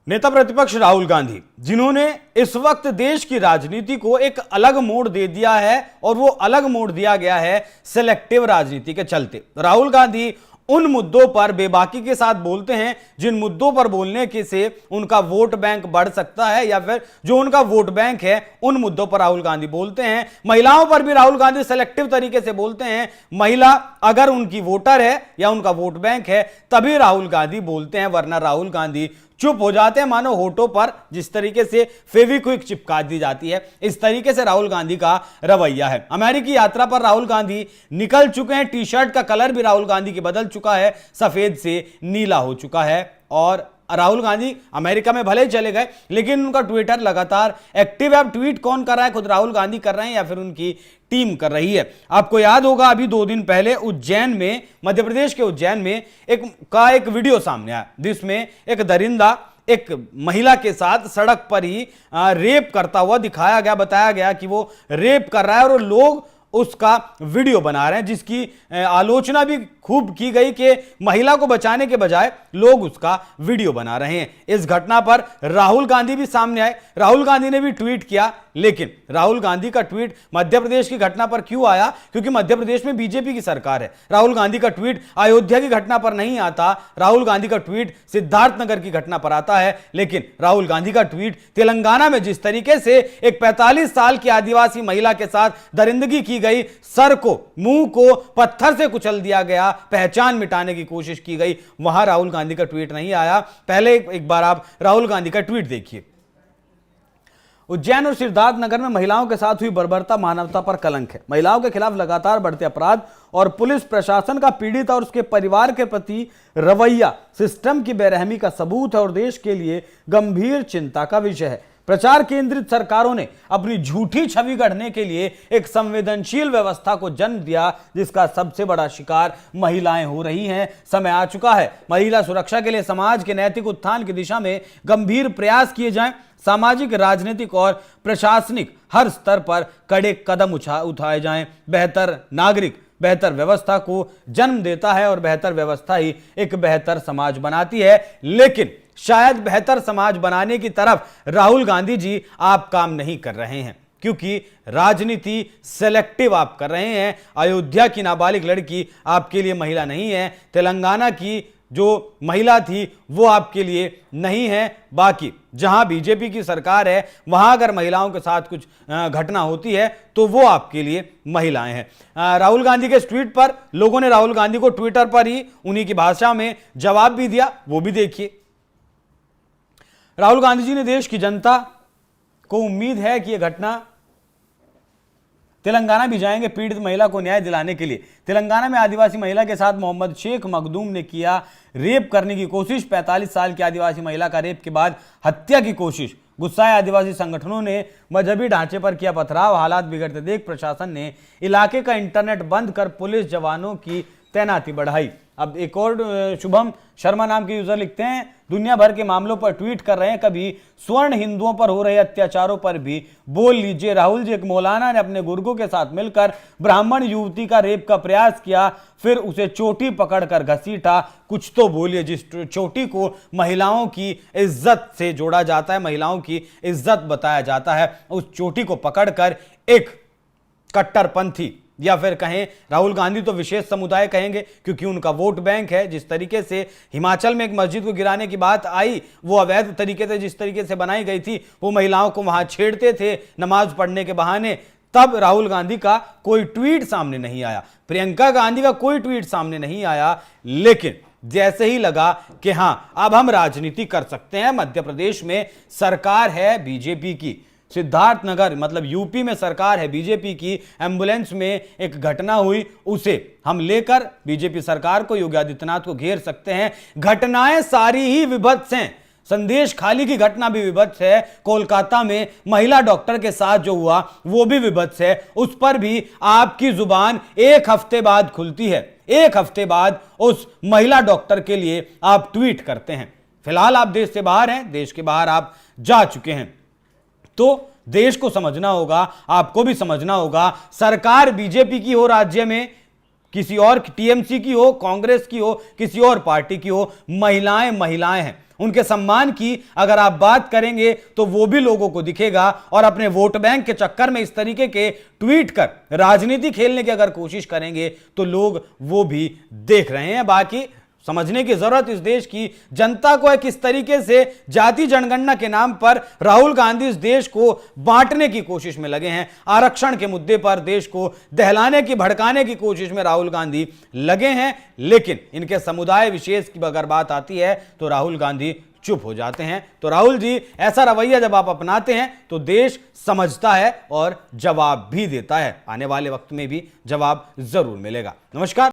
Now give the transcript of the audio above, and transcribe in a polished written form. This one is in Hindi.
नेता प्रतिपक्ष राहुल गांधी, जिन्होंने इस वक्त देश की राजनीति को एक अलग मोड़ दे दिया है, और वो अलग मोड़ दिया गया है सिलेक्टिव राजनीति के चलते। राहुल गांधी उन मुद्दों पर बेबाकी के साथ बोलते हैं जिन मुद्दों पर बोलने के से उनका वोट बैंक बढ़ सकता है, या फिर जो उनका वोट बैंक है उन मुद्दों पर राहुल गांधी बोलते हैं। महिलाओं पर भी राहुल गांधी सेलेक्टिव तरीके से बोलते हैं। महिला अगर उनकी वोटर है या उनका वोट बैंक है तभी राहुल गांधी बोलते हैं, वरना राहुल गांधी चुप हो जाते हैं, मानो होठों पर जिस तरीके से फेविक्विक चिपका दी जाती है, इस तरीके से राहुल गांधी का रवैया है। अमेरिकी यात्रा पर राहुल गांधी निकल चुके हैं। टी शर्ट का कलर भी राहुल गांधी की बदल चुका है, सफेद से नीला हो चुका है। और राहुल गांधी अमेरिका में भले ही चले गए, लेकिन उनका ट्विटर लगातार एक्टिव है। अब ट्वीट कौन कर रहा है, खुद राहुल गांधी कर रहे हैं या फिर उनकी टीम कर रही है? आपको याद होगा अभी 2 दिन पहले उज्जैन में, मध्य प्रदेश के उज्जैन में एक वीडियो सामने आया, जिसमें एक दरिंदा एक महिला के साथ सड़क पर ही रेप करता हुआ दिखाया गया। बताया गया कि वो रेप कर रहा है और लोग उसका वीडियो बना रहे हैं, जिसकी आलोचना भी खूब की गई कि महिला को बचाने के बजाय लोग उसका वीडियो बना रहे हैं। इस घटना पर राहुल गांधी भी सामने आए। राहुल गांधी ने भी ट्वीट किया, लेकिन राहुल गांधी का ट्वीट मध्य प्रदेश की घटना पर क्यों आया? क्योंकि मध्य प्रदेश में बीजेपी की सरकार है। राहुल गांधी का ट्वीट अयोध्या की घटना पर नहीं आता, राहुल गांधी का ट्वीट सिद्धार्थनगर की घटना पर आता है। लेकिन राहुल गांधी का ट्वीट तेलंगाना में जिस तरीके से एक 45 साल की आदिवासी महिला के साथ दरिंदगी की गई, सर को, मुंह को पत्थर से कुचल दिया गया, पहचान मिटाने की कोशिश की गई, वहां राहुल गांधी का ट्वीट नहीं आया। पहले एक बार आप राहुल गांधी का ट्वीट देखिए। उज्जैन और सिद्धार्थनगर में महिलाओं के साथ हुई बर्बरता मानवता पर कलंक है। महिलाओं के खिलाफ लगातार बढ़ते अपराध और पुलिस प्रशासन का पीड़ित और उसके परिवार के प्रति रवैया सिस्टम की बेरहमी का सबूत है और देश के लिए गंभीर चिंता का विषय है। प्रचार केंद्रित सरकारों ने अपनी झूठी छवि गढ़ने के लिए एक संवेदनशील व्यवस्था को जन्म दिया, जिसका सबसे बड़ा शिकार महिलाएं हो रही हैं। समय आ चुका है महिला सुरक्षा के लिए समाज के नैतिक उत्थान की दिशा में गंभीर प्रयास किए जाएं। सामाजिक, राजनीतिक और प्रशासनिक हर स्तर पर कड़े कदम उठाए जाएं। बेहतर नागरिक बेहतर व्यवस्था को जन्म देता है और बेहतर व्यवस्था ही एक बेहतर समाज बनाती है। लेकिन शायद बेहतर समाज बनाने की तरफ राहुल गांधी जी आप काम नहीं कर रहे हैं, क्योंकि राजनीति सेलेक्टिव आप कर रहे हैं। अयोध्या की नाबालिग लड़की आपके लिए महिला नहीं है, तेलंगाना की जो महिला थी वो आपके लिए नहीं है। बाकी जहां बीजेपी की सरकार है वहां अगर महिलाओं के साथ कुछ घटना होती है तो वो आपके लिए महिलाएं हैं। राहुल गांधी के इस ट्वीट पर लोगों ने राहुल गांधी को ट्विटर पर ही उन्हीं की भाषा में जवाब भी दिया, वो भी देखिए। राहुल गांधी जी ने देश की जनता को उम्मीद है कि यह घटना तेलंगाना भी जाएंगे पीड़ित महिला को न्याय दिलाने के लिए। तेलंगाना में आदिवासी महिला के साथ मोहम्मद शेख मखदूम ने किया रेप करने की कोशिश। 45 साल की आदिवासी महिला का रेप के बाद हत्या की कोशिश। गुस्साए आदिवासी संगठनों ने मजहबी ढांचे पर किया पथराव। हालात बिगड़ते देख प्रशासन ने इलाके का इंटरनेट बंद कर पुलिस जवानों की तैनाती बढ़ाई। अब एक और शुभम शर्मा नाम के यूजर लिखते हैं, दुनिया भर के मामलों पर ट्वीट कर रहे हैं, कभी स्वर्ण हिंदुओं पर हो रहे अत्याचारों पर भी बोल लीजिए। राहुल जी, एक मौलाना ने अपने गुर्गों के साथ मिलकर ब्राह्मण युवती का रेप का प्रयास किया, फिर उसे चोटी पकड़कर घसीटा। कुछ तो बोलिए। जिस चोटी को महिलाओं की इज्जत से जोड़ा जाता है, महिलाओं की इज्जत बताया जाता है, उस चोटी को पकड़कर एक कट्टरपंथी, या फिर कहें राहुल गांधी तो विशेष समुदाय कहेंगे क्योंकि उनका वोट बैंक है। जिस तरीके से हिमाचल में एक मस्जिद को गिराने की बात आई, वो अवैध तरीके से जिस तरीके से बनाई गई थी, वो महिलाओं को वहां छेड़ते थे नमाज पढ़ने के बहाने, तब राहुल गांधी का कोई ट्वीट सामने नहीं आया, प्रियंका गांधी का कोई ट्वीट सामने नहीं आया। लेकिन जैसे ही लगा कि हां अब हम राजनीति कर सकते हैं, मध्य प्रदेश में सरकार है बीजेपी की, सिद्धार्थनगर मतलब यूपी में सरकार है बीजेपी की, एम्बुलेंस में एक घटना हुई, उसे हम लेकर बीजेपी सरकार को, योगी आदित्यनाथ को घेर सकते हैं। घटनाएं सारी ही विभत्स हैं। संदेश खाली की घटना भी विभत्स है। कोलकाता में महिला डॉक्टर के साथ जो हुआ वो भी विभत्स है। उस पर भी आपकी जुबान 1 हफ्ते बाद खुलती है। 1 हफ्ते बाद उस महिला डॉक्टर के लिए आप ट्वीट करते हैं। फिलहाल आप देश से बाहर हैं, देश के बाहर आप जा चुके हैं, तो देश को समझना होगा, आपको भी समझना होगा। सरकार बीजेपी की हो राज्य में, किसी और टीएमसी की हो, कांग्रेस की हो, किसी और पार्टी की हो, महिलाएं महिलाएं हैं। उनके सम्मान की अगर आप बात करेंगे तो वो भी लोगों को दिखेगा, और अपने वोट बैंक के चक्कर में इस तरीके के ट्वीट कर राजनीति खेलने की अगर कोशिश करेंगे तो लोग वो भी देख रहे हैं। बाकी समझने की जरूरत इस देश की जनता को है किस तरीके से जाति जनगणना के नाम पर राहुल गांधी इस देश को बांटने की कोशिश में लगे हैं। आरक्षण के मुद्दे पर देश को दहलाने की भड़काने की कोशिश में राहुल गांधी लगे हैं, लेकिन इनके समुदाय विशेष की अगर बात आती है तो राहुल गांधी चुप हो जाते हैं। तो राहुल जी, ऐसा रवैया जब आप अपनाते हैं तो देश समझता है और जवाब भी देता है। आने वाले वक्त में भी जवाब जरूर मिलेगा। नमस्कार।